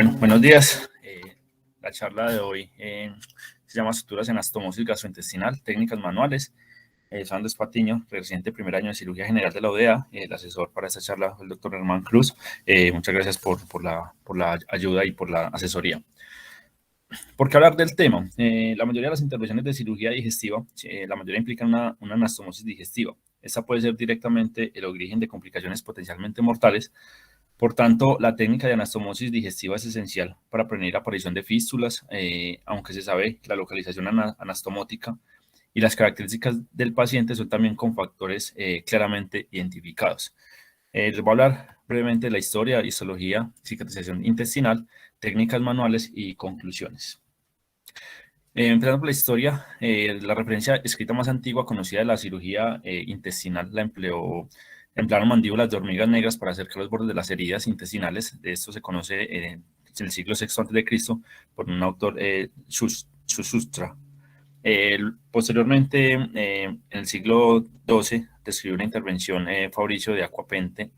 Bueno, buenos días. La charla de hoy se llama Suturas en anastomosis gastrointestinal, técnicas manuales. Soy Andrés Patiño, residente de primer año de cirugía general de la UDEA. El asesor para esta charla fue el doctor Herman Cruz. Muchas gracias por la ayuda y por la asesoría. ¿Por qué hablar del tema? La mayoría de las intervenciones de cirugía digestiva, la mayoría implican una anastomosis digestiva. Esta puede ser directamente el origen de complicaciones potencialmente mortales. Por tanto, la técnica de anastomosis digestiva es esencial para prevenir la aparición de fístulas, aunque se sabe que la localización anastomótica y las características del paciente son también con factores claramente identificados. Les voy a hablar brevemente de la historia, histología, cicatrización intestinal, técnicas manuales y conclusiones. Empezando por la historia, la referencia escrita más antigua conocida de la cirugía intestinal la emplearon mandíbulas de hormigas negras para acercar los bordes de las heridas intestinales. De esto se conoce en el siglo VI a.C. por un autor, Shushtra. Posteriormente, en el siglo XII, describió una intervención Fabricio de Aquadepente,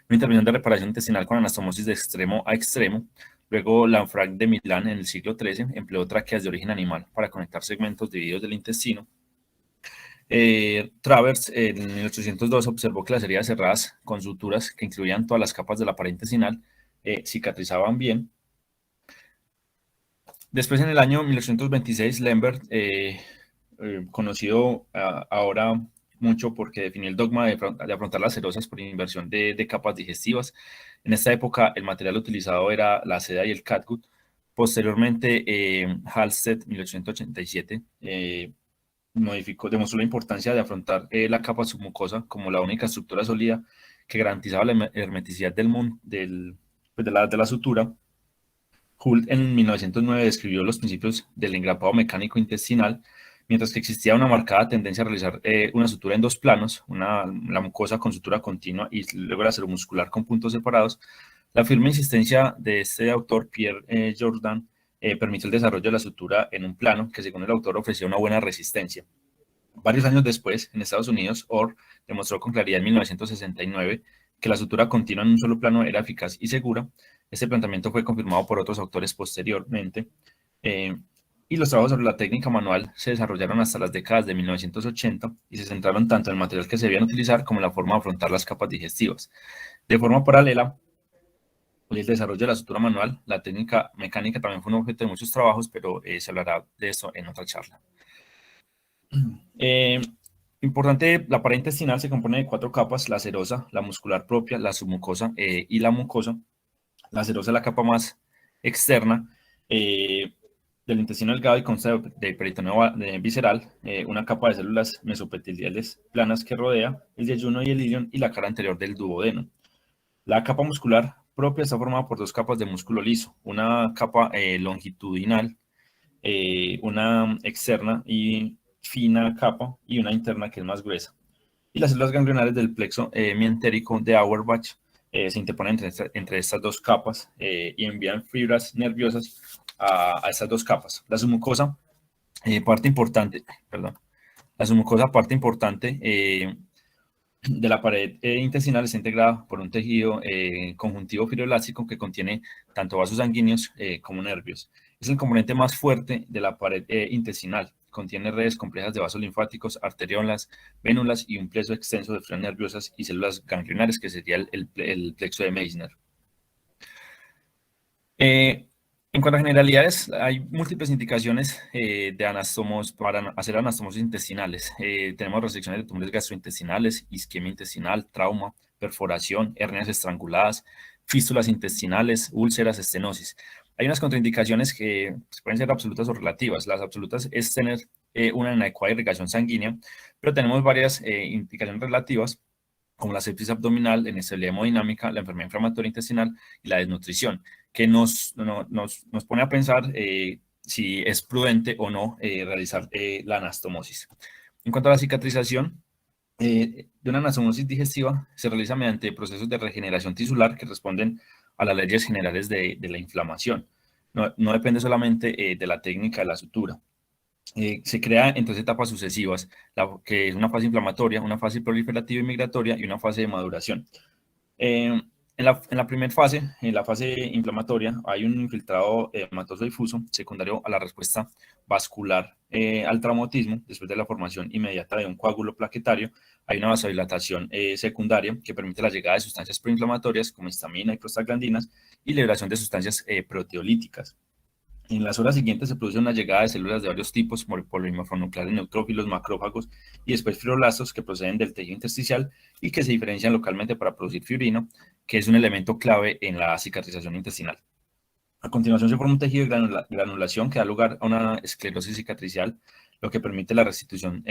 una intervención de reparación intestinal con anastomosis de extremo a extremo. Luego, Lanfranc de Milán, en el siglo XIII, empleó tráqueas de origen animal para conectar segmentos divididos del intestino. Travers, en 1802, observó que las heridas cerradas con suturas que incluían todas las capas de la pared intestinal cicatrizaban bien. Después, en el año 1826, Lambert, conocido ahora mucho porque definió el dogma de afrontar las serosas por inversión de capas digestivas. En esta época, el material utilizado era la seda y el catgut. Posteriormente, Halsted, 1887, demostró la importancia de afrontar la capa submucosa como la única estructura sólida que garantizaba la hermeticidad de la sutura. Hult en 1909 describió los principios del engrapado mecánico intestinal, mientras que existía una marcada tendencia a realizar una sutura en dos planos, la mucosa con sutura continua y luego la ceromuscular con puntos separados. La firme insistencia de este autor, Pierre Jordan, permitió el desarrollo de la sutura en un plano que, según el autor, ofrecía una buena resistencia. Varios años después, en Estados Unidos, Orr demostró con claridad en 1969 que la sutura continua en un solo plano era eficaz y segura. Este planteamiento fue confirmado por otros autores posteriormente, y los trabajos sobre la técnica manual se desarrollaron hasta las décadas de 1980 y se centraron tanto en el material que se debían utilizar como en la forma de afrontar las capas digestivas. De forma paralela, el desarrollo de la sutura manual, la técnica mecánica también fue un objeto de muchos trabajos, pero se hablará de eso en otra charla. Importante, la pared intestinal se compone de 4 capas: la serosa, la muscular propia, la submucosa y la mucosa. La serosa es la capa más externa del intestino delgado y consta de peritoneo visceral, una capa de células mesopiteliales planas que rodea el yeyuno y el ilion y la cara anterior del duodeno. La capa muscular propia está formada por 2 capas de músculo liso, una capa longitudinal, una externa y fina capa y una interna que es más gruesa. Y las células ganglionares del plexo mientérico de Auerbach se interponen entre estas 2 capas y envían fibras nerviosas a estas 2 capas. La submucosa, parte importante de la pared intestinal, está integrada por un tejido conjuntivo fibroelástico que contiene tanto vasos sanguíneos como nervios. Es el componente más fuerte de la pared intestinal. Contiene redes complejas de vasos linfáticos, arteriolas, vénulas y un pleso extenso de fibras nerviosas y células ganglionares, que sería el plexo de Meissner. En cuanto a generalidades, hay múltiples indicaciones para hacer anastomosis intestinales. Tenemos restricciones de tumores gastrointestinales, isquemia intestinal, trauma, perforación, hernias estranguladas, fístulas intestinales, úlceras, estenosis. Hay unas contraindicaciones que pueden ser absolutas o relativas. Las absolutas es tener una inadecuada irrigación sanguínea, pero tenemos varias indicaciones relativas, como la sepsis abdominal, la inestabilidad hemodinámica, la enfermedad inflamatoria intestinal y la desnutrición, que nos pone a pensar si es prudente o no realizar la anastomosis. En cuanto a la cicatrización de una anastomosis digestiva, se realiza mediante procesos de regeneración tisular que responden a las leyes generales de la inflamación. No depende solamente de la técnica de la sutura. Se crea en 3 etapas sucesivas, que es una fase inflamatoria, una fase proliferativa y migratoria y una fase de maduración. En la primera fase, en la fase inflamatoria, hay un infiltrado hematoso difuso secundario a la respuesta vascular al traumatismo. Después de la formación inmediata de un coágulo plaquetario, hay una vasodilatación secundaria que permite la llegada de sustancias proinflamatorias como histamina y prostaglandinas y liberación de sustancias proteolíticas. En las horas siguientes se produce una llegada de células de varios tipos, polimorfonucleares neutrófilos, macrófagos y después fibroblastos que proceden del tejido intersticial y que se diferencian localmente para producir fibrino, que es un elemento clave en la cicatrización intestinal. A continuación se forma un tejido de granulación que da lugar a una esclerosis cicatricial, lo que permite la restitución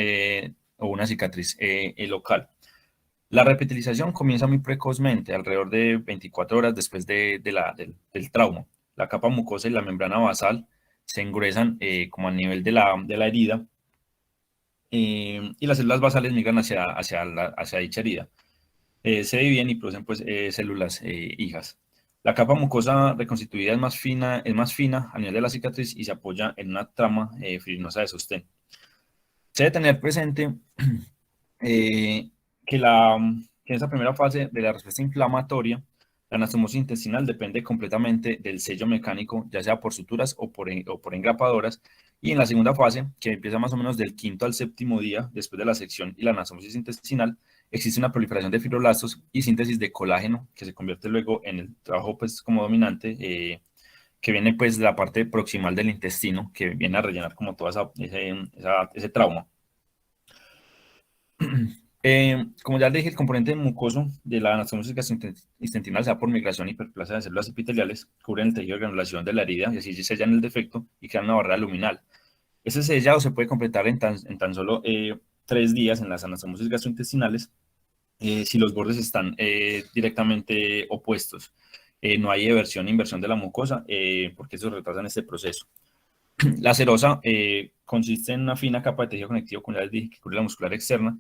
o una cicatriz local. La repetilización comienza muy precozmente, alrededor de 24 horas después del trauma. La capa mucosa y la membrana basal se engruesan como a nivel de la herida y las células basales migran hacia dicha herida. Se dividen y producen pues, células hijas. La capa mucosa reconstituida es más fina a nivel de la cicatriz y se apoya en una trama fibrinosa de sostén. Se debe tener presente que en esa primera fase de la respuesta inflamatoria, la anastomosis intestinal depende completamente del sello mecánico, ya sea por suturas o por engrapadoras, y en la segunda fase, que empieza más o menos del quinto al séptimo día después de la sección y la anastomosis intestinal, existe una proliferación de fibroblastos y síntesis de colágeno que se convierte luego en el trabajo pues, como dominante, que viene pues de la parte proximal del intestino, que viene a rellenar como todo ese trauma. Como ya le dije, el componente mucoso de la anastomosis gastrointestinal se da por migración y hiperplasia de células epiteliales, cubren el tejido de granulación de la herida y así sellan el defecto y crean una barrera luminal. Ese sellado se puede completar en tan solo 3 días en las anastomosis gastrointestinales si los bordes están directamente opuestos. No hay eversión e inversión de la mucosa porque eso retrasa este proceso. La serosa consiste en una fina capa de tejido conectivo con la que cubre la muscular externa.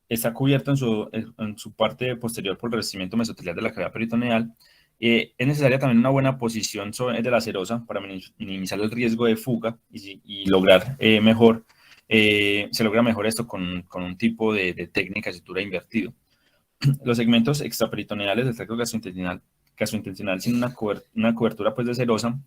Está cubierto en su parte posterior por el revestimiento mesotelial de la cavidad peritoneal. Es necesaria también una buena posición de la serosa para minimizar el riesgo de fuga y lograr se logra mejor esto con un tipo de técnica de sutura invertido. Los segmentos extraperitoneales del tracto gastrointestinal sin una cobertura pues, de serosa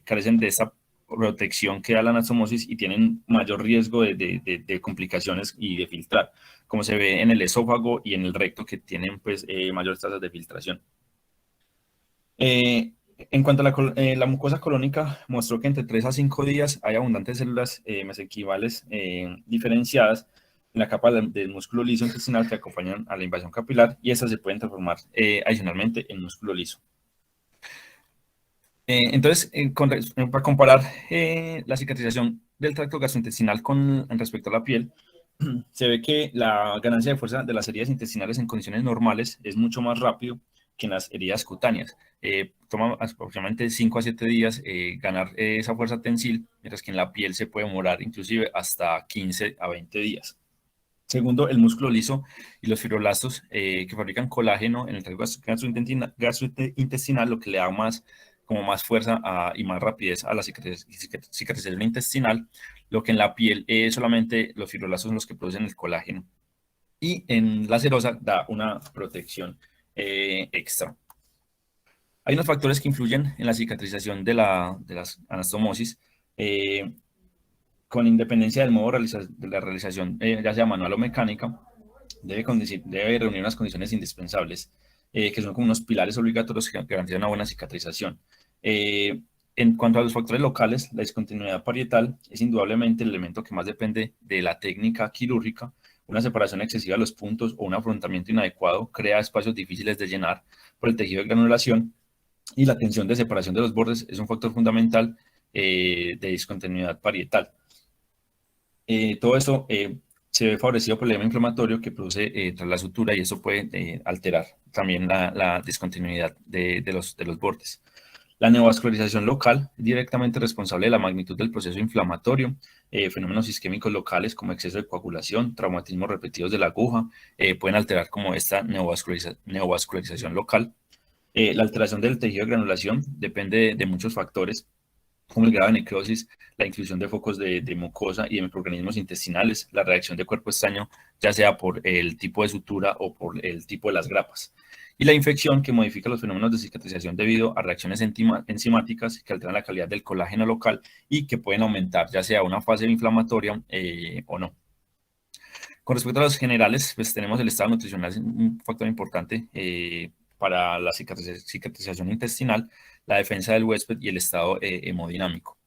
carecen de esta protección que da la anastomosis y tienen mayor riesgo de complicaciones y de filtrar, como se ve en el esófago y en el recto que tienen pues, mayores tasas de filtración. En cuanto a la mucosa colónica, mostró que entre 3 a 5 días hay abundantes células mesenquimales diferenciadas en la capa del músculo liso intestinal que acompañan a la invasión capilar y estas se pueden transformar adicionalmente en músculo liso. Entonces, para comparar la cicatrización del tracto gastrointestinal respecto a la piel, se ve que la ganancia de fuerza de las heridas intestinales en condiciones normales es mucho más rápido que en las heridas cutáneas. Toma aproximadamente 5 a 7 días ganar esa fuerza tensil, mientras que en la piel se puede demorar inclusive hasta 15 a 20 días. Segundo, el músculo liso y los fibroblastos que fabrican colágeno en el tracto gastrointestinal, lo que le da más fuerza y más rapidez a la cicatrización intestinal, lo que en la piel solamente los fibroblastos son los que producen el colágeno. Y en la serosa da una protección extra. Hay unos factores que influyen en la cicatrización de las anastomosis, con independencia del modo de la realización, ya sea manual o mecánica, debe reunir unas condiciones indispensables, que son como unos pilares obligatorios que garantizan una buena cicatrización. En cuanto a los factores locales, la discontinuidad parietal es indudablemente el elemento que más depende de la técnica quirúrgica. Una separación excesiva de los puntos o un afrontamiento inadecuado crea espacios difíciles de llenar por el tejido de granulación y la tensión de separación de los bordes es un factor fundamental de discontinuidad parietal. Todo esto se ve favorecido por el edema inflamatorio que produce tras la sutura y eso puede alterar también la discontinuidad de los bordes. La neovascularización local es directamente responsable de la magnitud del proceso inflamatorio. Fenómenos isquémicos locales como exceso de coagulación, traumatismos repetidos de la aguja, pueden alterar como esta neovascularización local. La alteración del tejido de granulación depende de muchos factores, como el grado de necrosis, la inclusión de focos de mucosa y de microorganismos intestinales, la reacción de cuerpo extraño, ya sea por el tipo de sutura o por el tipo de las grapas. y la infección, que modifica los fenómenos de cicatrización debido a reacciones enzimáticas que alteran la calidad del colágeno local y que pueden aumentar ya sea una fase inflamatoria o no. Con respecto a los generales, pues tenemos el estado nutricional, un factor importante para la cicatrización intestinal, la defensa del huésped y el estado hemodinámico.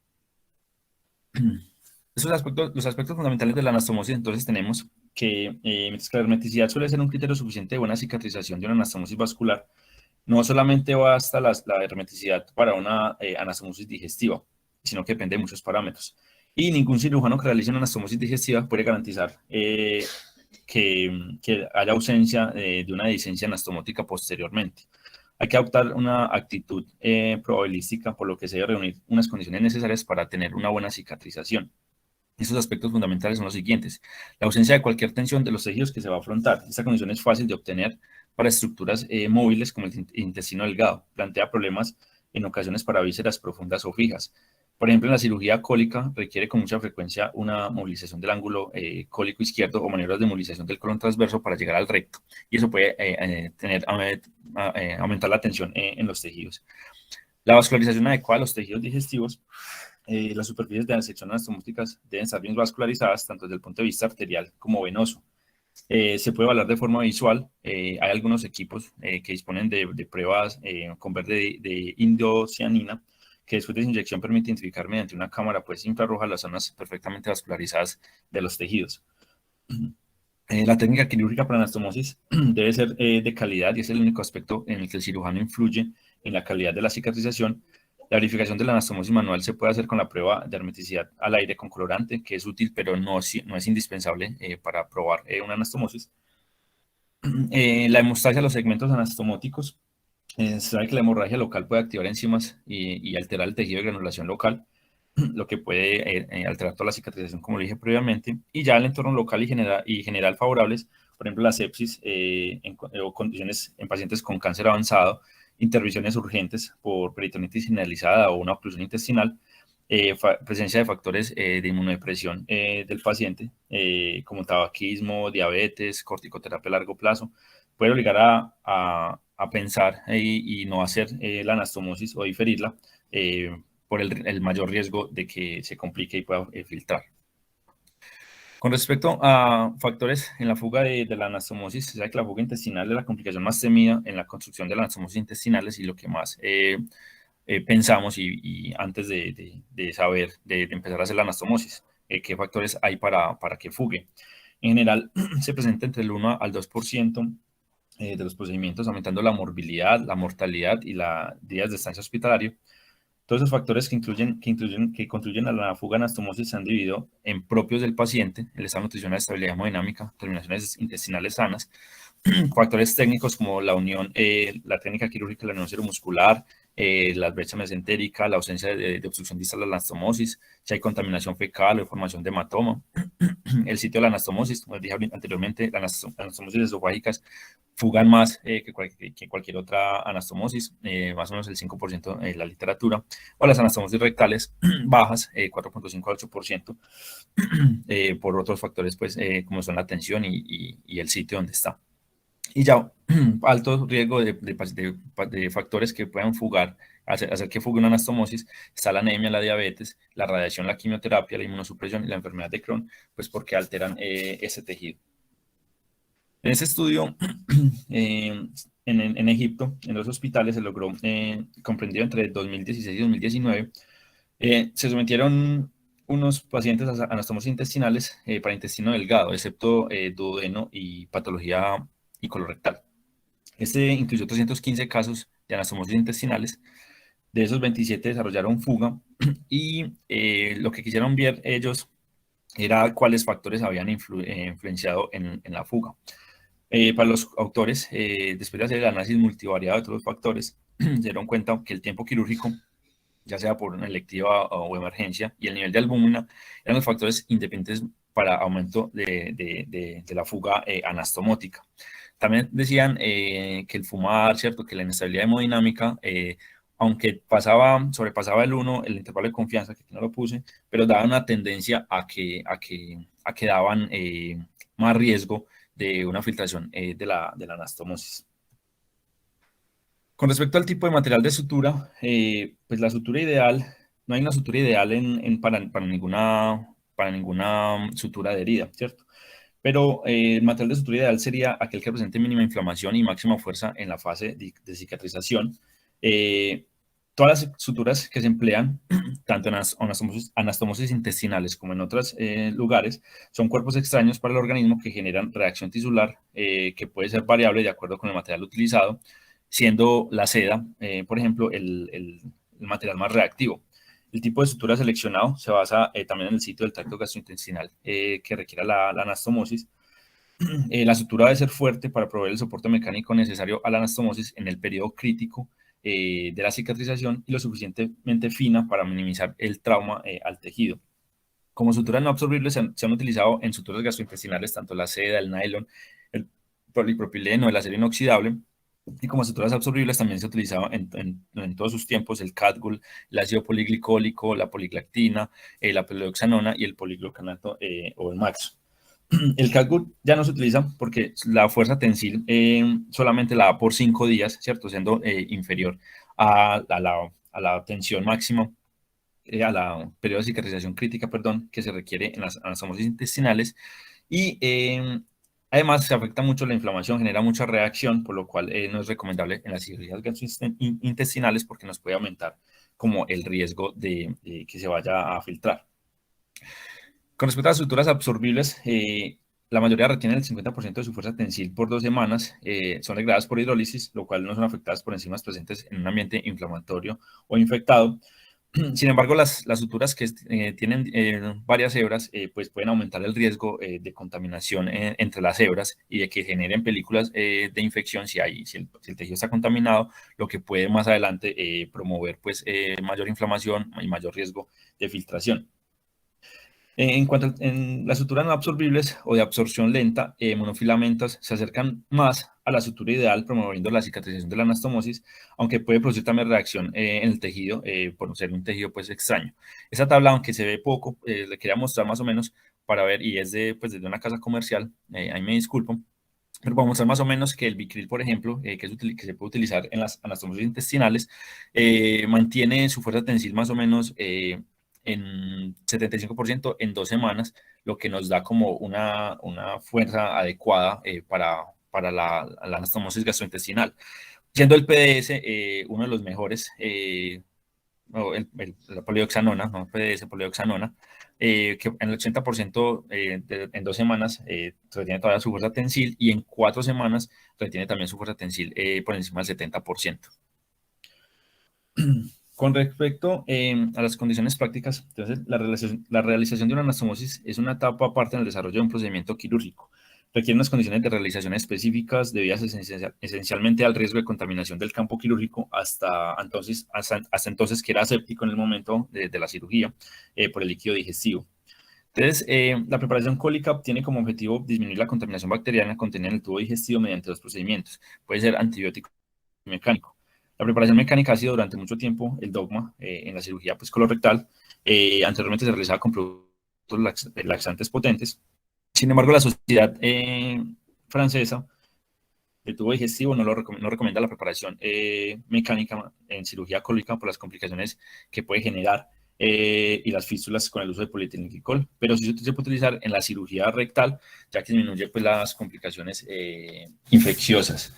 Los aspectos fundamentales de la anastomosis, entonces tenemos que mientras que la hermeticidad suele ser un criterio suficiente de buena cicatrización de una anastomosis vascular, no solamente basta la hermeticidad para una anastomosis digestiva, sino que depende de muchos parámetros. Y ningún cirujano que realice una anastomosis digestiva puede garantizar que haya ausencia de una dehiscencia anastomótica posteriormente. Hay que adoptar una actitud probabilística, por lo que se debe reunir unas condiciones necesarias para tener una buena cicatrización. Estos aspectos fundamentales son los siguientes: la ausencia de cualquier tensión de los tejidos que se va a afrontar. Esta condición es fácil de obtener para estructuras móviles como el intestino delgado. Plantea problemas en ocasiones para vísceras profundas o fijas. Por ejemplo, en la cirugía cólica requiere con mucha frecuencia una movilización del ángulo cólico izquierdo o maniobras de movilización del colon transverso para llegar al recto. Y eso puede aumentar la tensión en los tejidos. La vascularización adecuada de los tejidos digestivos. Las superficies de la sección anastomóticas deben estar bien vascularizadas, tanto desde el punto de vista arterial como venoso. Se puede evaluar de forma visual. Hay algunos equipos que disponen de pruebas con verde de indocianina, que después de su inyección permite identificar mediante una cámara pues, infrarroja las zonas perfectamente vascularizadas de los tejidos. La técnica quirúrgica para anastomosis debe ser de calidad y es el único aspecto en el que el cirujano influye en la calidad de la cicatrización. La verificación de la anastomosis manual se puede hacer con la prueba de hermeticidad al aire con colorante, que es útil, pero no es indispensable para probar una anastomosis. La hemostasia de los segmentos anastomóticos. Se sabe que la hemorragia local puede activar enzimas y alterar el tejido de granulación local, lo que puede alterar toda la cicatrización, como lo dije previamente. Y ya el entorno local y general favorables, por ejemplo, la sepsis o condiciones en pacientes con cáncer avanzado, intervenciones urgentes por peritonitis generalizada o una oclusión intestinal, presencia de factores de inmunodepresión del paciente, como tabaquismo, diabetes, corticoterapia a largo plazo, puede obligar a pensar y no hacer la anastomosis o diferirla por el mayor riesgo de que se complique y pueda filtrar. Con respecto a factores en la fuga de la anastomosis, se sabe que la fuga intestinal es la complicación más temida en la construcción de las anastomosis intestinales y lo que más pensamos y antes de saber, de empezar a hacer la anastomosis, qué factores hay para que fugue. En general, se presenta entre el 1 al 2% de los procedimientos, aumentando la morbilidad, la mortalidad y las días de estancia hospitalario. Todos esos factores que contribuyen a la fuga anastomosis se han dividido en propios del paciente, el estado nutricional, estabilidad hemodinámica, terminaciones intestinales sanas, factores técnicos como la unión, la técnica quirúrgica, la unión ceromuscular, la brecha mesentérica, la ausencia de obstrucción distal de la anastomosis, si hay contaminación fecal o formación de hematoma, el sitio de la anastomosis, como dije anteriormente, las anastomosis esofágicas fugan más que cualquier otra anastomosis, más o menos el 5% en la literatura, o las anastomosis rectales bajas, 4.5 al 8%, por otros factores pues, como son la tensión y el sitio donde está. Y ya alto riesgo de factores que puedan fugar, hacer que fugue una anastomosis, está la anemia, la diabetes, la radiación, la quimioterapia, la inmunosupresión y la enfermedad de Crohn, pues porque alteran ese tejido. En ese estudio, en Egipto, en los hospitales, se logró, comprendido entre 2016 y 2019, se sometieron unos pacientes a anastomosis intestinales para intestino delgado, excepto duodeno y patología y colorectal. Este incluyó 315 casos de anastomosis intestinales. De esos 27 desarrollaron fuga y lo que quisieron ver ellos era cuáles factores habían influenciado en la fuga. Para los autores, después de hacer el análisis multivariado de todos los factores, se dieron cuenta que el tiempo quirúrgico, ya sea por una electiva o emergencia, y el nivel de albúmina eran los factores independientes para aumento de la fuga anastomótica. También decían que el fumar, ¿cierto? Que la inestabilidad hemodinámica, aunque sobrepasaba el 1, el intervalo de confianza, que aquí no lo puse, pero daba una tendencia a que daban más riesgo de una filtración de la anastomosis. Con respecto al tipo de material de sutura, pues la sutura ideal, no hay una sutura ideal para ninguna sutura adherida, ¿cierto? Pero el material de sutura ideal sería aquel que presente mínima inflamación y máxima fuerza en la fase de cicatrización. Eh, Todas las suturas que se emplean, tanto en anastomosis intestinales como en otros lugares, son cuerpos extraños para el organismo que generan reacción tisular, que puede ser variable de acuerdo con el material utilizado, siendo la seda, por ejemplo, el material más reactivo. El tipo de sutura seleccionado se basa también en el sitio del tracto gastrointestinal que requiera la anastomosis. La sutura debe ser fuerte para proveer el soporte mecánico necesario a la anastomosis en el periodo crítico de la cicatrización y lo suficientemente fina para minimizar el trauma al tejido. Como suturas no absorbibles se han utilizado en suturas gastrointestinales tanto la seda, el nylon, el polipropileno, el acero inoxidable. Y como suturas absorbibles también se ha utilizado en todos sus tiempos el Catgul, el ácido poliglicólico, la poliglactina, la polidoxanona y el poliglucanato o el Max. El Catgul ya no se utiliza porque la fuerza tensil solamente la da por 5 días, ¿cierto? Siendo inferior a la tensión máxima, a la periodo de cicatrización crítica, perdón, que se requiere en las anastomosis intestinales. Y además se afecta mucho la inflamación, genera mucha reacción, por lo cual no es recomendable en las cirugías gastrointestinales porque nos puede aumentar como el riesgo de que se vaya a filtrar. Con respecto a las suturas absorbibles, la mayoría retienen el 50% de su fuerza tensil por 2 semanas, son degradadas por hidrólisis, lo cual no son afectadas por enzimas presentes en un ambiente inflamatorio o infectado. Sin embargo, las suturas que tienen varias hebras, pues pueden aumentar el riesgo de contaminación entre las hebras y de que generen películas de infección si el tejido está contaminado, lo que puede más adelante promover pues, mayor inflamación y mayor riesgo de filtración. En cuanto a las suturas no absorbibles o de absorción lenta, monofilamentos se acercan más a la sutura ideal, promoviendo la cicatrización de la anastomosis, aunque puede producir también reacción en el tejido por ser un tejido pues extraño. Esa tabla, aunque se ve poco, le quería mostrar más o menos para ver, y es desde una casa comercial, ahí me disculpo, pero para mostrar más o menos que el Vicryl, por ejemplo, que se puede utilizar en las anastomosis intestinales, mantiene su fuerza tensil más o menos en 75% en 2 semanas, lo que nos da como una fuerza adecuada para la anastomosis gastrointestinal. Siendo el PDS uno de los mejores, no, la polioxanona, no PDS, polioxanona, que en el 80% en 2 semanas retiene todavía su fuerza tensil y en 4 semanas retiene también su fuerza tensil por encima del 70%. Con respecto a las condiciones prácticas, entonces la realización de una anastomosis es una etapa aparte en el desarrollo de un procedimiento quirúrgico. Requiere unas condiciones de realización específicas debidas esencialmente al riesgo de contaminación del campo quirúrgico hasta entonces que era aséptico en el momento de la cirugía por el líquido digestivo. Entonces, la preparación cólica tiene como objetivo disminuir la contaminación bacteriana contenida en el tubo digestivo mediante dos procedimientos. Puede ser antibiótico y mecánico. La preparación mecánica ha sido durante mucho tiempo el dogma en la cirugía pues, colorectal. Anteriormente se realizaba con productos laxantes potentes. Sin embargo, la sociedad francesa del tubo digestivo no recomienda la preparación mecánica en cirugía cólica por las complicaciones que puede generar y las fístulas con el uso de polietilenglicol, pero sí se puede utilizar en la cirugía rectal, ya que disminuye pues, las complicaciones infecciosas.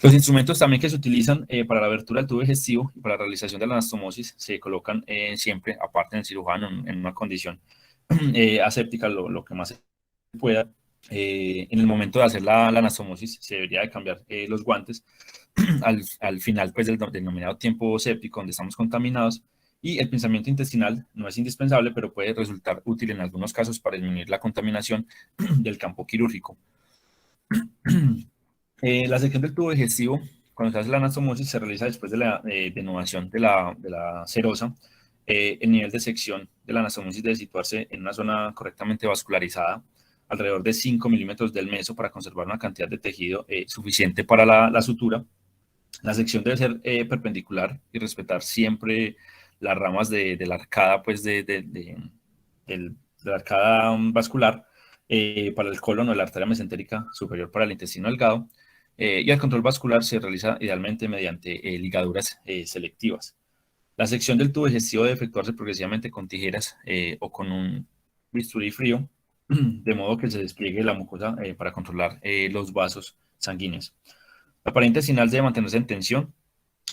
Los instrumentos también que se utilizan para la abertura del tubo digestivo y para la realización de la anastomosis se colocan siempre aparte del cirujano en una condición aséptica lo que más se pueda. En el momento de hacer la anastomosis se debería de cambiar los guantes al final pues, del denominado tiempo séptico donde estamos contaminados, y el pinzamiento intestinal no es indispensable, pero puede resultar útil en algunos casos para disminuir la contaminación del campo quirúrgico. La sección del tubo digestivo, cuando se hace la anastomosis, se realiza después de la denudación de la serosa. El nivel de sección de la anastomosis debe situarse en una zona correctamente vascularizada, alrededor de 5 milímetros del meso, para conservar una cantidad de tejido suficiente para la sutura. La sección debe ser perpendicular y respetar siempre las ramas de la arcada, pues de la arcada vascular para el colon o la arteria mesentérica superior para el intestino delgado. Y el control vascular se realiza idealmente mediante ligaduras selectivas. La sección del tubo digestivo debe efectuarse progresivamente con tijeras o con un bisturí frío, de modo que se despliegue la mucosa para controlar los vasos sanguíneos. La pared intestinal debe mantenerse en tensión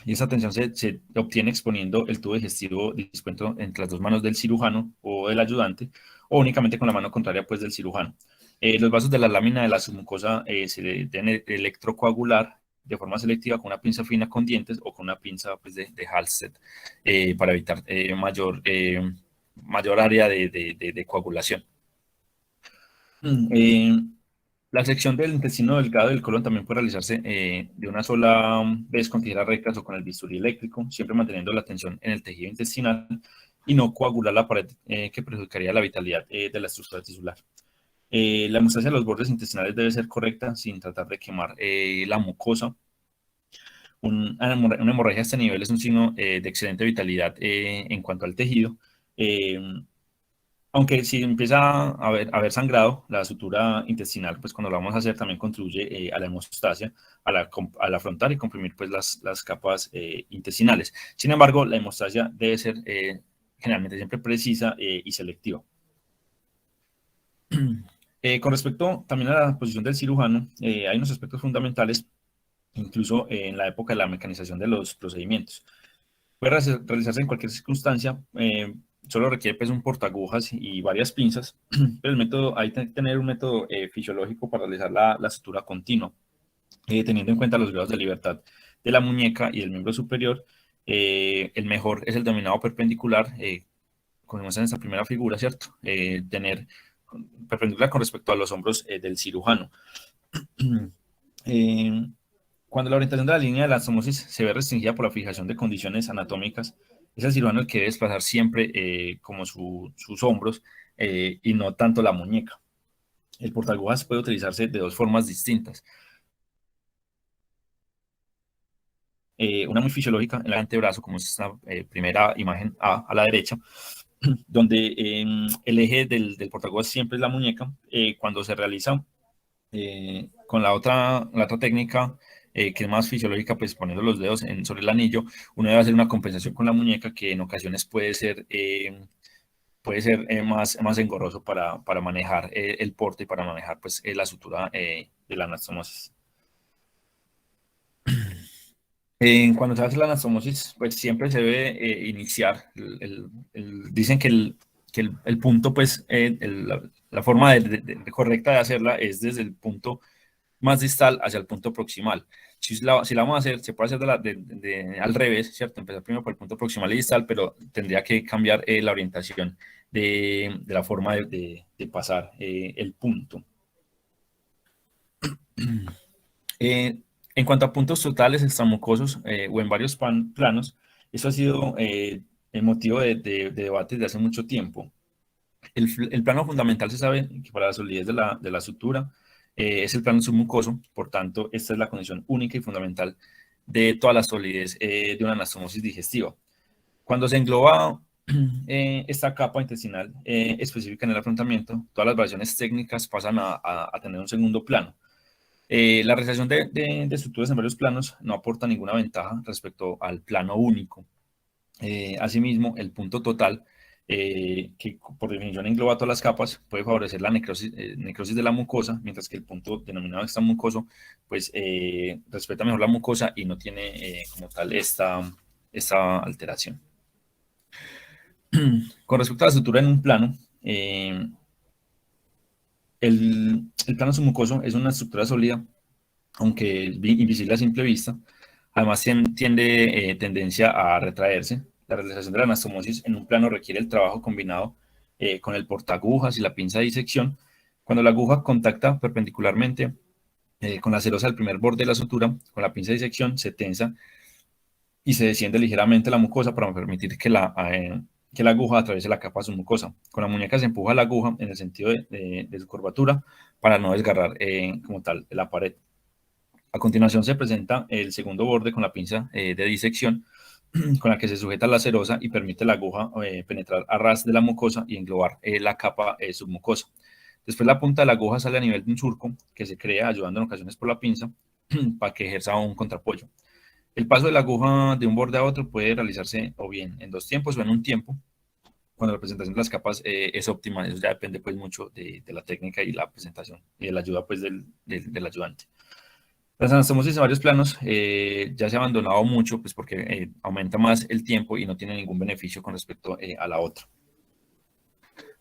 y esa tensión se obtiene exponiendo el tubo digestivo dispuesto entre las dos manos del cirujano o del ayudante o únicamente con la mano contraria pues, del cirujano. Los vasos de la lámina de la submucosa se deben electrocoagular de forma selectiva con una pinza fina con dientes o con una pinza pues, de Halsted para evitar mayor área de coagulación. Eh, la sección del intestino delgado del colon también puede realizarse de una sola vez con tijeras rectas o con el bisturí eléctrico, siempre manteniendo la tensión en el tejido intestinal y no coagular la pared que perjudicaría la vitalidad de la estructura tisular. La hemostasia de los bordes intestinales debe ser correcta sin tratar de quemar la mucosa. Una hemorragia a este nivel es un signo de excelente vitalidad en cuanto al tejido. Eh, Aunque si empieza a haber sangrado, la sutura intestinal, pues cuando lo vamos a hacer también contribuye a la hemostasia, a la afrontar y comprimir pues las capas intestinales. Sin embargo, la hemostasia debe ser generalmente siempre precisa y selectiva. Con respecto también a la posición del cirujano, hay unos aspectos fundamentales, incluso en la época de la mecanización de los procedimientos. Puede realizarse en cualquier circunstancia, solo requiere pues, un portaagujas y varias pinzas, pero el método, hay que tener un método fisiológico para realizar la sutura continua, teniendo en cuenta los grados de libertad de la muñeca y del miembro superior. El mejor es el dominado perpendicular, como vemos en esta primera figura, ¿cierto? Tener perpendicular con respecto a los hombros del cirujano. Eh, Cuando la orientación de la línea de la anastomosis se ve restringida por la fijación de condiciones anatómicas, es el cirujano el que debe desplazar siempre como sus hombros y no tanto la muñeca. El portaagujas puede utilizarse de dos formas distintas. Una muy fisiológica en el antebrazo, como es esta primera imagen a la derecha, donde el eje del portaagujas siempre es la muñeca. Cuando se realiza con la otra técnica, que es más fisiológica, pues poniendo los dedos sobre el anillo, uno debe hacer una compensación con la muñeca que en ocasiones puede ser más engorroso para manejar el porte y para manejar pues, la sutura de la anastomosis. Cuando se hace la anastomosis, pues siempre se debe iniciar. Dicen que el punto, pues, la forma correcta de hacerla es desde el punto más distal hacia el punto proximal. Si la vamos a hacer, se puede hacer al revés, ¿cierto? Empezar primero por el punto proximal y distal, pero tendría que cambiar la orientación de la forma de pasar el punto. En cuanto a puntos totales extramucosos o en varios planos, eso ha sido el motivo de debate de hace mucho tiempo. El plano fundamental se sabe que para la solidez de la sutura es el plano submucoso, por tanto, esta es la condición única y fundamental de toda la solidez de una anastomosis digestiva. Cuando se engloba esta capa intestinal específica en el afrontamiento, todas las variaciones técnicas pasan a tener un segundo plano. La realización de estructuras en varios planos no aporta ninguna ventaja respecto al plano único. Asimismo, el punto total, que por definición engloba todas las capas, puede favorecer la necrosis de la mucosa, mientras que el punto denominado extramucoso, pues respeta mejor la mucosa y no tiene como tal esta alteración. Con respecto a la estructura en un plano, el plano submucoso es una estructura sólida, aunque es invisible a simple vista. Además, tiende tendencia a retraerse. La realización de la anastomosis en un plano requiere el trabajo combinado con el portaagujas y la pinza de disección. Cuando la aguja contacta perpendicularmente con la serosa del primer borde de la sutura, con la pinza de disección se tensa y se desciende ligeramente la mucosa para permitir que la aguja atraviese la capa submucosa. Con la muñeca se empuja la aguja en el sentido de su curvatura para no desgarrar como tal la pared. A continuación se presenta el segundo borde con la pinza de disección con la que se sujeta la serosa y permite la aguja penetrar a ras de la mucosa y englobar la capa submucosa. Después la punta de la aguja sale a nivel de un surco que se crea ayudando en ocasiones por la pinza para que ejerza un contrapollo. El paso de la aguja de un borde a otro puede realizarse o bien en 2 tiempos o en un tiempo, cuando la presentación de las capas es óptima. Eso ya depende pues mucho de la técnica y la presentación y de la ayuda pues del ayudante. Las anastomosis en varios planos ya se ha abandonado mucho pues porque aumenta más el tiempo y no tiene ningún beneficio con respecto a la otra.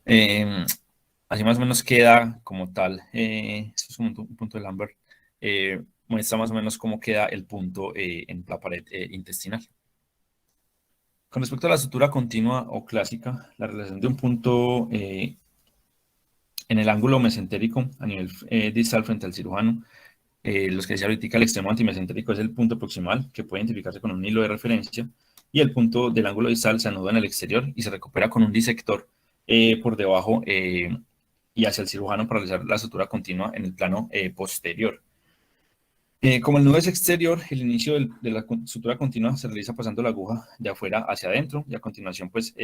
Eh, Así más o menos queda como tal, esto es un punto de Lambert, muestra más o menos cómo queda el punto en la pared intestinal. Con respecto a la sutura continua o clásica, la relación de un punto en el ángulo mesentérico a nivel distal frente al cirujano, los que decía ahorita, el extremo antimesentérico es el punto proximal que puede identificarse con un hilo de referencia, y el punto del ángulo distal se anuda en el exterior y se recupera con un disector por debajo y hacia el cirujano para realizar la sutura continua en el plano posterior. Como el nudo es exterior, el inicio de la sutura continua se realiza pasando la aguja de afuera hacia adentro, y a continuación pues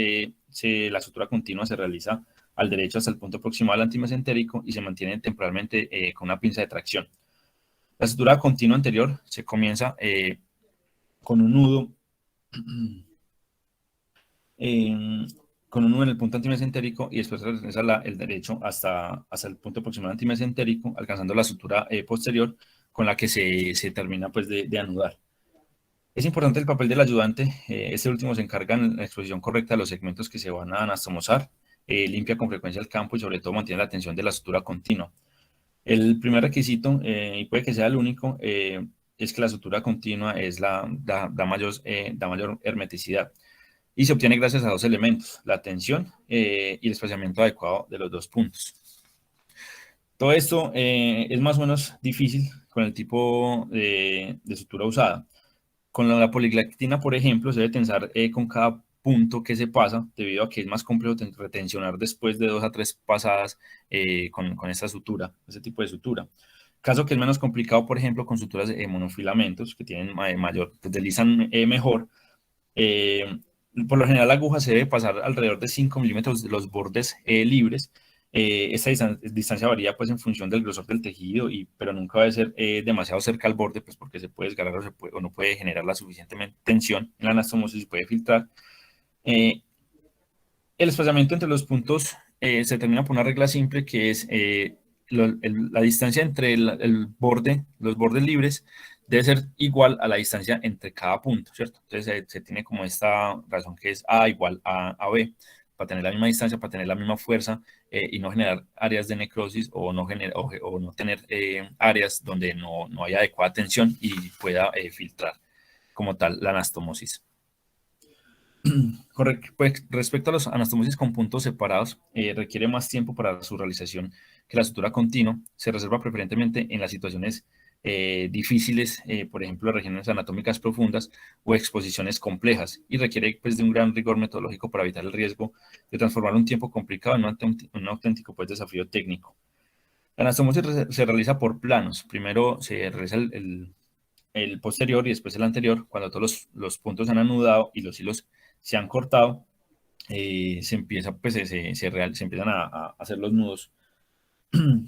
la sutura continua se realiza al derecho hasta el punto proximal antimesentérico y se mantiene temporalmente con una pinza de tracción. La sutura continua anterior se comienza con un nudo en, con un nudo en el punto antimesentérico, y después se realiza el derecho hasta el punto proximal antimesentérico, alcanzando la sutura posterior con la que se termina pues de anudar. Es importante el papel del ayudante. Este último se encarga en la exposición correcta de los segmentos que se van a anastomosar, limpia con frecuencia el campo y sobre todo mantiene la tensión de la sutura continua. El primer requisito, y puede que sea el único, es que la sutura continua da mayor hermeticidad, y se obtiene gracias a 2 elementos: la tensión y el espaciamiento adecuado de los 2 puntos. Todo esto es más o menos difícil con el tipo de sutura usada. Con la poliglactina, por ejemplo, se debe tensar con cada punto que se pasa, debido a que es más complejo retencionar después de 2 a 3 pasadas con esta sutura, este tipo de sutura. Caso que es menos complicado, por ejemplo, con suturas de monofilamentos, que tienen mayor, que deslizan mejor. Eh, por lo general, la aguja se debe pasar alrededor de 5 milímetros de los bordes libres. Esta distancia varía pues en función del grosor del tejido, pero nunca debe ser demasiado cerca al borde, pues porque se puede desgarrar o no puede generar la suficiente tensión en la anastomosis y puede filtrar. El espaciamiento entre los puntos se determina por una regla simple, que es la distancia entre los bordes libres debe ser igual a la distancia entre cada punto, ¿cierto? Entonces se tiene como esta razón, que es A igual a B, para tener la misma distancia, para tener la misma fuerza y no generar áreas de necrosis, o no tener áreas donde no haya adecuada tensión y pueda filtrar como tal la anastomosis. Pues, respecto a los anastomosis con puntos separados, requiere más tiempo para su realización que la sutura continua. Se reserva preferentemente en las situaciones difíciles, por ejemplo, regiones anatómicas profundas o exposiciones complejas, y requiere pues de un gran rigor metodológico para evitar el riesgo de transformar un tiempo complicado en un auténtico pues, desafío técnico. La anastomosis se realiza por planos. Primero se realiza el posterior y después el anterior. Cuando todos los puntos se han anudado y los hilos se han cortado, se empiezan a hacer los nudos.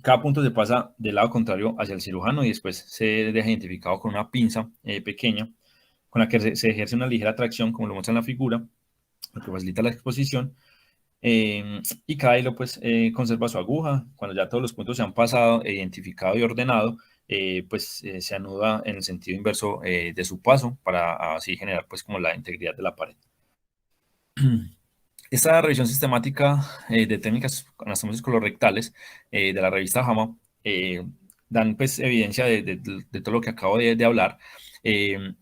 Cada punto se pasa del lado contrario hacia el cirujano y después se deja identificado con una pinza pequeña, con la que se ejerce una ligera tracción, como lo muestra en la figura, lo que facilita la exposición. Y cada hilo pues conserva su aguja. Cuando ya todos los puntos se han pasado, identificado y ordenado, pues se anuda en el sentido inverso de su paso, para así generar pues como la integridad de la pared. Esta revisión sistemática de técnicas anastomosis colorectales de la revista JAMA dan pues evidencia de todo lo que acabo de hablar.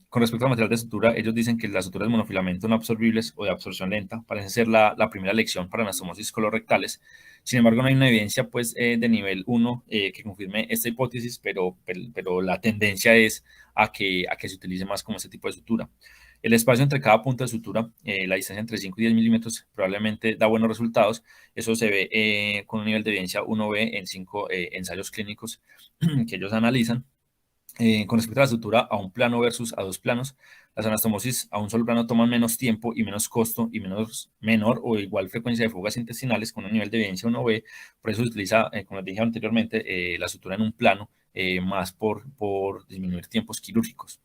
Con respecto al material de sutura, ellos dicen que las suturas de monofilamento no absorbibles o de absorción lenta parece ser la primera elección para anastomosis colorectales. Sin embargo, no hay una evidencia pues, de nivel 1 que confirme esta hipótesis, pero la tendencia es a que se utilice más como este tipo de sutura. El espacio entre cada punto de sutura, la distancia entre 5 y 10 milímetros, probablemente da buenos resultados. Eso se ve con un nivel de evidencia 1B en 5 ensayos clínicos que ellos analizan. Con respecto a la sutura a un plano versus a dos planos, las anastomosis a un solo plano toman menos tiempo y menos costo y menor o igual frecuencia de fugas intestinales con un nivel de evidencia 1B. Por eso se utiliza, como les dije anteriormente, la sutura en un plano, más por disminuir tiempos quirúrgicos.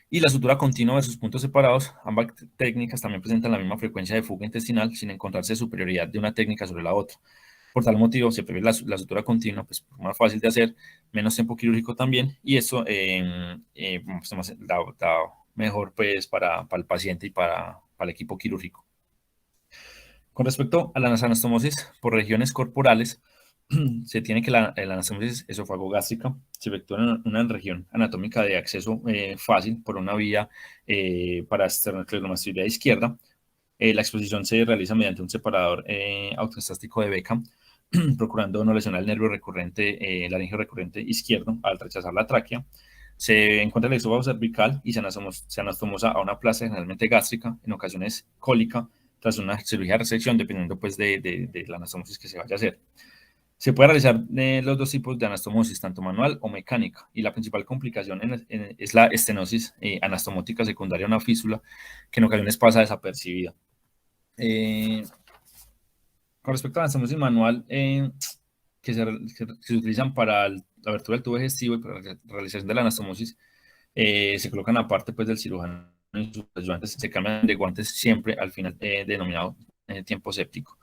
Y la sutura continua versus puntos separados, ambas técnicas también presentan la misma frecuencia de fuga intestinal sin encontrarse superioridad de una técnica sobre la otra. Por tal motivo, se prefiere la sutura continua, pues más fácil de hacer, menos tiempo quirúrgico también, y eso pues, da mejor pues para el paciente y para el equipo quirúrgico. Con respecto a las anastomosis por regiones corporales, se tiene que la anastomosis esofagogástrica se efectúa en una región anatómica de acceso fácil por una vía para esternocleidomastoidea izquierda. La exposición se realiza mediante un separador autoestático de Beca, procurando no lesionar el nervio recurrente, el laringio recurrente izquierdo al rechazar la tráquea. Se encuentra el esófago cervical y se anastomosa a una plaza generalmente gástrica, en ocasiones cólica, tras una cirugía de resección, dependiendo pues de la anastomosis que se vaya a hacer. Se puede realizar los dos tipos de anastomosis, tanto manual o mecánica, y la principal complicación es la estenosis anastomótica secundaria a una fístula, que en ocasiones pasa desapercibida. Con respecto a la anastomosis manual, que se utilizan para la abertura del tubo digestivo y para la realización de la anastomosis, se colocan aparte pues, del cirujano y sus ayudantes, se cambian de guantes siempre al final, denominado tiempo séptico.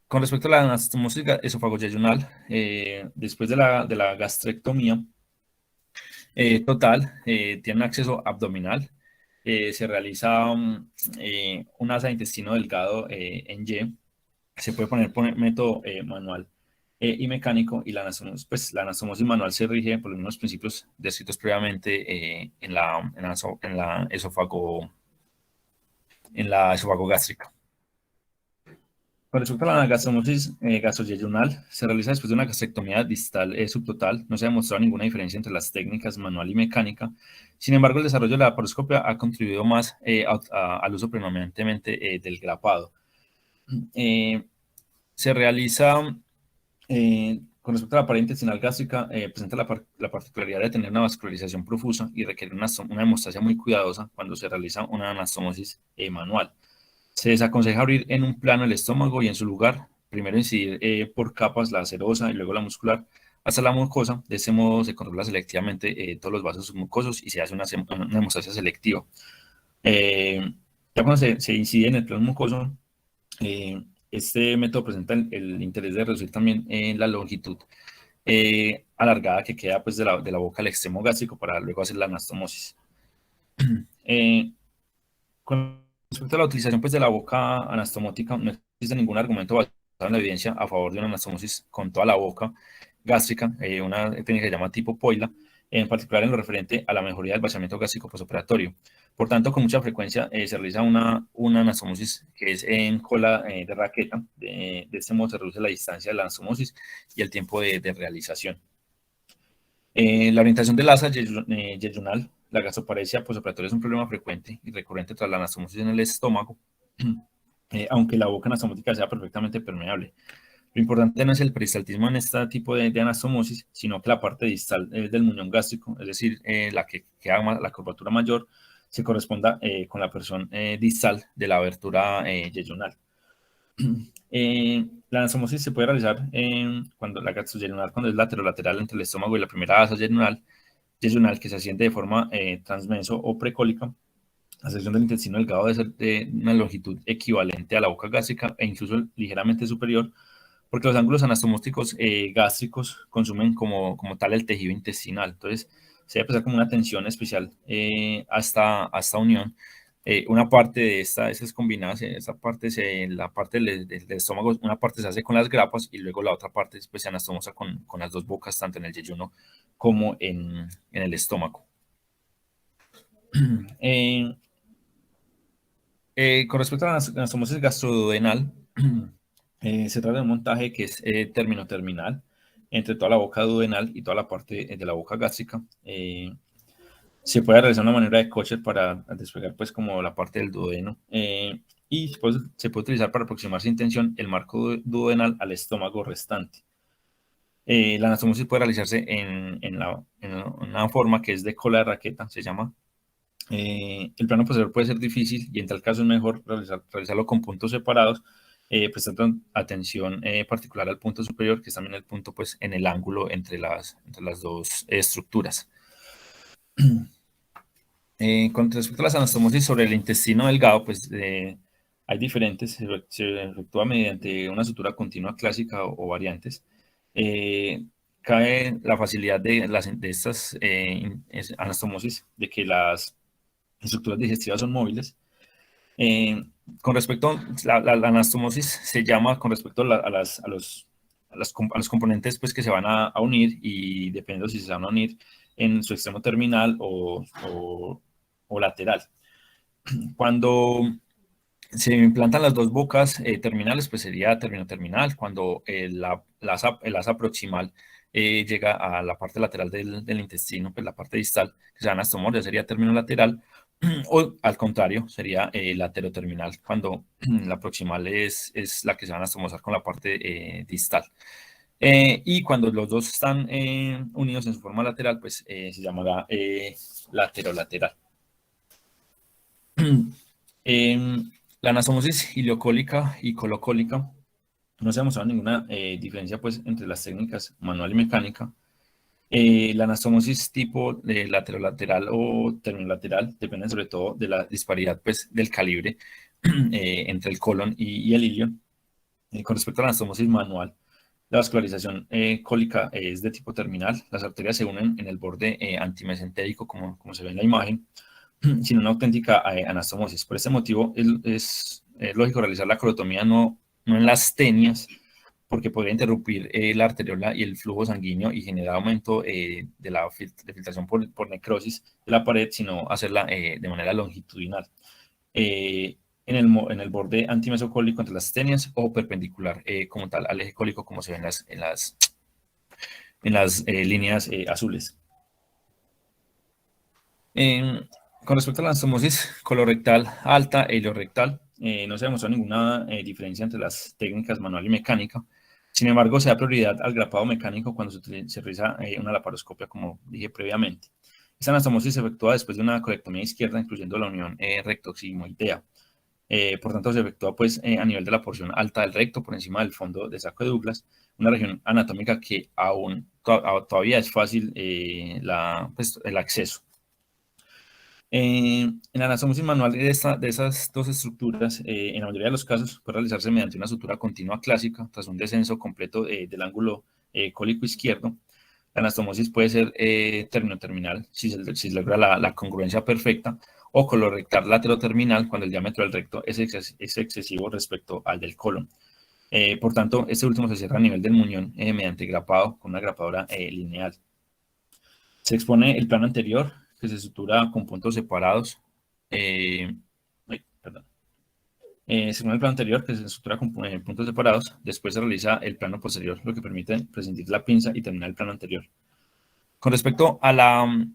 Con respecto a la anastomosis esofagoyeyunal, después de la gastrectomía total, tiene un acceso abdominal, se realiza un asa de intestino delgado en Y, se puede poner por método manual y mecánico, y la anastomosis manual se rige por los mismos principios descritos previamente en la esofagogástrica. Con respecto a la gastrosmosis gastroyeyunal, se realiza después de una gastrectomía distal subtotal. No se ha demostrado ninguna diferencia entre las técnicas manual y mecánica. Sin embargo, el desarrollo de la laparoscopia ha contribuido más al uso predominantemente del grapado. Se realiza, con respecto a la pared intestinal gástrica, presenta la particularidad de tener una vascularización profusa y requiere una hemostasia muy cuidadosa cuando se realiza una anastomosis manual. Se desaconseja abrir en un plano el estómago y en su lugar, primero incidir por capas la serosa y luego la muscular hasta la mucosa. De ese modo se controla selectivamente todos los vasos mucosos y se hace una hemostasia selectiva. Ya cuando se incide en el plano mucoso, este método presenta el interés de reducir también la longitud alargada que queda pues, de la boca al extremo gástrico para luego hacer la anastomosis. Con respecto a la utilización pues, de la boca anastomótica, no existe ningún argumento basado en la evidencia a favor de una anastomosis con toda la boca gástrica, una técnica que se llama tipo Poila, en particular en lo referente a la mejoría del vaciamiento gástrico postoperatorio. Por tanto, con mucha frecuencia se realiza una anastomosis que es en cola de raqueta. De este modo se reduce la distancia de la anastomosis y el tiempo de realización. La orientación del asa yeyunal, la gastroparesia postoperatoria, es un problema frecuente y recurrente tras la anastomosis en el estómago, aunque la boca anastomótica sea perfectamente permeable. Lo importante no es el peristaltismo en este tipo de anastomosis, sino que la parte distal del muñón gástrico, es decir, la que queda la curvatura mayor, se corresponda con la porción distal de la abertura yeyunal. La anastomosis se puede realizar cuando la gastroyeyunal, cuando es lateral entre el estómago y la primera asa yeyunal que se asciende de forma transmenso o precólica. La sección del intestino delgado debe ser de una longitud equivalente a la boca gástrica e incluso ligeramente superior, porque los ángulos anastomóticos gástricos consumen como tal el tejido intestinal. Entonces, se debe pensar como una tensión especial hasta unión. Una parte de esas combinadas, la parte del estómago, una parte se hace con las grapas y luego la otra parte pues, se anastomosa con las dos bocas, tanto en el yeyuno como en el estómago. Con respecto a la anastomosis gastroduodenal, se trata de un montaje que es terminal entre toda la boca duodenal y toda la parte de la boca gástrica. Se puede realizar una manera de Kocher para despegar pues como la parte del duodeno, y después se puede utilizar para aproximar sin tensión el marco duodenal al estómago restante. La anastomosis puede realizarse en una forma que es de cola de raqueta, se llama. El plano posterior puede ser difícil y en tal caso es mejor realizarlo con puntos separados, prestando atención particular al punto superior, que es también el punto pues, en el ángulo entre las dos estructuras. Con respecto a las anastomosis sobre el intestino delgado, pues hay diferentes, se efectúa mediante una sutura continua clásica o variantes. Cae la facilidad de estas anastomosis, de que las estructuras digestivas son móviles. Con respecto a la anastomosis, se llama con respecto a los componentes pues, que se van a unir y dependiendo si se van a unir en su extremo terminal o lateral. Cuando se implantan las dos bocas terminales, pues sería término-terminal. Cuando el asa proximal llega a la parte lateral del intestino, pues la parte distal, que se llama anastomos, ya sería término lateral. O al contrario, sería lateroterminal, cuando la proximal es la que se van a anastomosar con la parte distal. Y cuando los dos están unidos en su forma lateral, pues se llamará laterolateral. La anastomosis ileocólica y colocólica no se ha demostrado ninguna diferencia pues, entre las técnicas manual y mecánica. La anastomosis tipo laterolateral o terminolateral depende sobre todo de la disparidad pues, del calibre entre el colon y el ilio. Con respecto a la anastomosis manual, la vascularización cólica es de tipo terminal. Las arterias se unen en el borde antimesentérico, como se ve en la imagen, sin una auténtica anastomosis. Por este motivo es lógico realizar la colotomía no en las tenias, porque podría interrumpir la arteriola y el flujo sanguíneo y generar aumento de la filtración por necrosis de la pared, sino hacerla de manera longitudinal. En el borde antimesocólico entre las tenias o perpendicular como tal al eje cólico, como se ve en las líneas azules. Con respecto a la anastomosis colorectal alta e ileorrectal, no se ha demostrado ninguna diferencia entre las técnicas manual y mecánica. Sin embargo, se da prioridad al grapado mecánico cuando se realiza una laparoscopia, como dije previamente. Esta anastomosis se efectúa después de una colectomía izquierda, incluyendo la unión rectosigmoidea. Por tanto, se efectúa pues, a nivel de la porción alta del recto, por encima del fondo de saco de Douglas, una región anatómica que aún todavía es fácil pues, el acceso. En la anastomosis manual de esas dos estructuras, en la mayoría de los casos, puede realizarse mediante una sutura continua clásica tras un descenso completo del ángulo cólico izquierdo. La anastomosis puede ser termino-terminal si se logra la congruencia perfecta, o colorectal lateroterminal cuando el diámetro del recto es excesivo respecto al del colon. Por tanto, este último se cierra a nivel del muñón mediante grapado con una grapadora lineal. Se expone el plano anterior, que se sutura con puntos separados. Perdón. Se expone el plano anterior, que se sutura con puntos separados. Después se realiza el plano posterior, lo que permite prescindir la pinza y terminar el plano anterior. Con respecto a la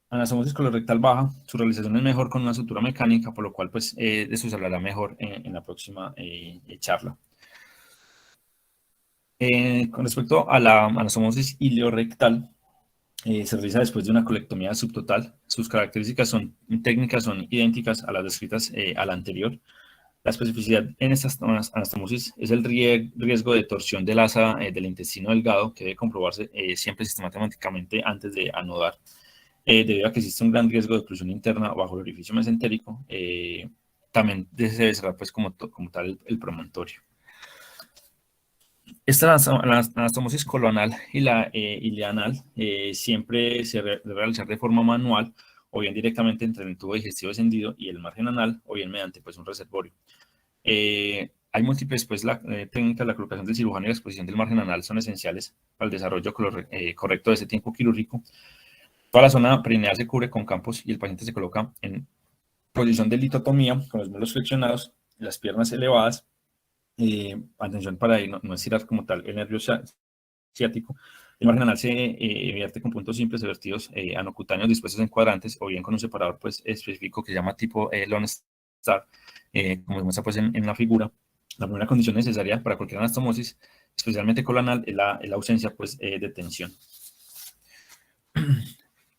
anastomosis colorectal baja, su realización es mejor con una sutura mecánica, por lo cual pues, de eso se hablará mejor en la próxima charla. Con respecto a la anastomosis ileorrectal, se realiza después de una colectomía subtotal. Sus características técnicas son idénticas a las descritas a la anterior. La especificidad en estas anastomosis es el riesgo de torsión del asa del intestino delgado, que debe comprobarse siempre sistemáticamente antes de anudar, debido a que existe un gran riesgo de oclusión interna bajo el orificio mesentérico. También se debe cerrar pues, como tal el promontorio. Esta anastomosis colonal y la ileanal siempre se debe realizar de forma manual, o bien directamente entre el tubo digestivo descendido y el margen anal, o bien mediante pues, un reservorio. Hay múltiples pues, técnicas. La colocación del cirujano y la exposición del margen anal son esenciales para el desarrollo correcto de ese tiempo quirúrgico. Toda la zona perineal se cubre con campos y el paciente se coloca en posición de litotomía, con los muslos flexionados, las piernas elevadas. Atención para ahí, no estirar como tal el nervio ciático. El margen anal se vierte con puntos simples vertidos anocutáneos dispuestos en cuadrantes, o bien con un separador pues, específico que se llama tipo Lone Star, como se muestra pues, en la figura. La primera condición necesaria para cualquier anastomosis, especialmente colonal, es la ausencia pues, de tensión.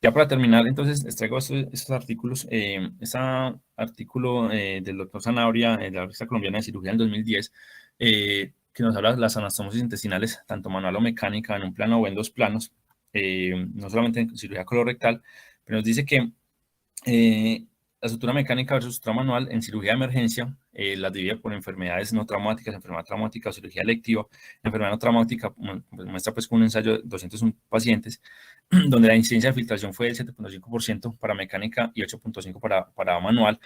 Ya para terminar, entonces, les traigo estos artículos. Este artículo del doctor Zanabria, de la revista colombiana de cirugía del 2010, que nos habla de las anastomosis intestinales, tanto manual o mecánica, en un plano o en dos planos, no solamente en cirugía colorectal, pero nos dice que la sutura mecánica versus sutura manual en cirugía de emergencia las divide por enfermedades no traumáticas, enfermedad traumática o cirugía electiva. La enfermedad no traumática muestra pues con un ensayo de 201 pacientes, donde la incidencia de filtración fue del 7.5% para mecánica y 8.5% para manual.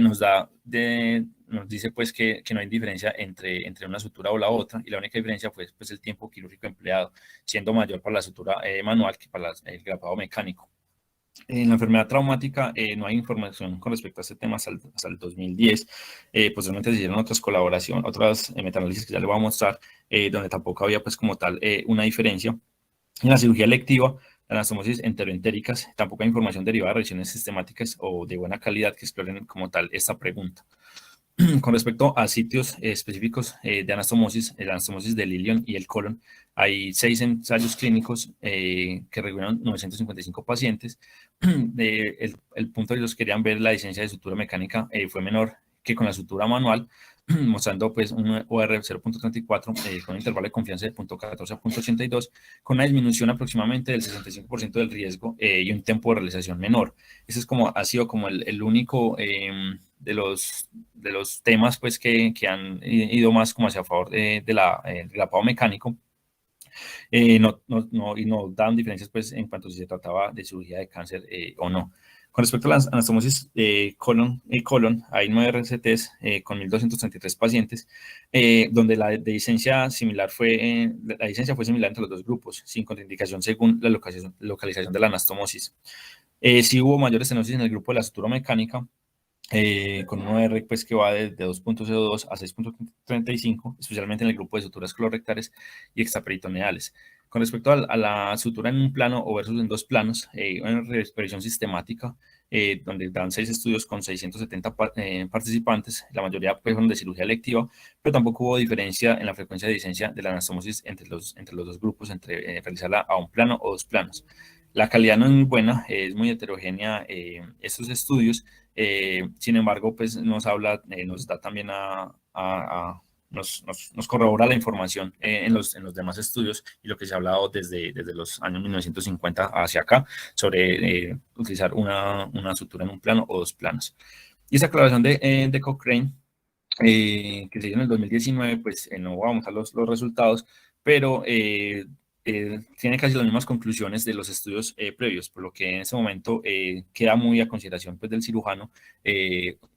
Nos dice pues que no hay diferencia entre una sutura o la otra, y la única diferencia fue pues el tiempo quirúrgico empleado, siendo mayor para la sutura manual que para el grapado mecánico. En la enfermedad traumática no hay información con respecto a este tema hasta el 2010. Posteriormente se hicieron otras colaboraciones, otras metaanálisis que ya les voy a mostrar, donde tampoco había pues como tal una diferencia. En la cirugía electiva, la anastomosis enteroentéricas, tampoco hay información derivada de revisiones sistemáticas o de buena calidad que exploren como tal esta pregunta. Con respecto a sitios específicos de anastomosis, la anastomosis del ilion y el colon, hay 6 ensayos clínicos que reúnen 955 pacientes. El punto de los que querían ver la licencia de sutura mecánica fue menor que con la sutura manual, mostrando pues un OR 0.34 con un intervalo de confianza de 0.14 a 0.82, con una disminución aproximadamente del 65% del riesgo y un tiempo de realización menor. Ese ha sido como el único de los temas pues que han ido más como hacia favor del grapado mecánico. Y no dan diferencias pues en cuanto si se trataba de cirugía de cáncer o no. Con respecto a las anastomosis colon, hay 9 RCTs con 1.233 pacientes, donde la licencia fue similar entre los dos grupos, sin contraindicación según la localización de la anastomosis. Sí hubo mayor estenosis en el grupo de la sutura mecánica, con un OR pues, que va de 2.02 a 6.35, especialmente en el grupo de suturas colorectales y extraperitoneales. Con respecto a la sutura en un plano o versus en dos planos, una revisión sistemática, donde dan 6 estudios con 670 participantes, la mayoría pues, fueron de cirugía electiva, pero tampoco hubo diferencia en la frecuencia de licencia de la anastomosis entre los dos grupos, entre realizarla a un plano o dos planos. La calidad no es muy buena, es muy heterogénea estos estudios. Sin embargo, pues nos da también nos corrobora la información en los demás estudios y lo que se ha hablado desde los años 1950 hacia acá sobre utilizar una sutura en un plano o dos planos. Y esa colaboración de Cochrane, que se dio en el 2019, pues no vamos a los resultados, pero tiene casi las mismas conclusiones de los estudios previos, por lo que en ese momento queda muy a consideración pues, del cirujano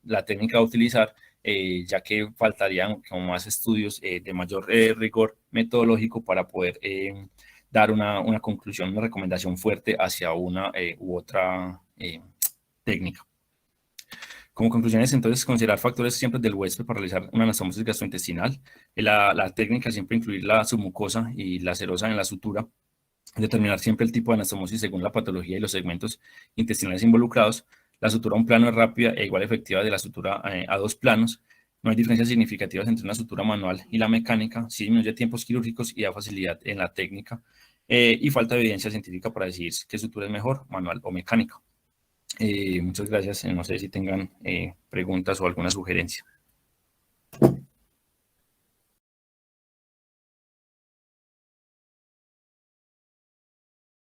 la técnica a utilizar, ya que faltarían como más estudios de mayor rigor metodológico para poder dar una conclusión, una recomendación fuerte hacia una u otra técnica. Como conclusiones, entonces, considerar factores siempre del huésped para realizar una anastomosis gastrointestinal. La técnica siempre incluir la submucosa y la serosa en la sutura. Determinar siempre el tipo de anastomosis según la patología y los segmentos intestinales involucrados. La sutura a un plano es rápida e igual efectiva de la sutura a dos planos. No hay diferencias significativas entre una sutura manual y la mecánica. Sí disminuye tiempos quirúrgicos y da facilidad en la técnica. Y falta evidencia científica para decir qué sutura es mejor, manual o mecánica. Muchas gracias. No sé si tengan preguntas o alguna sugerencia.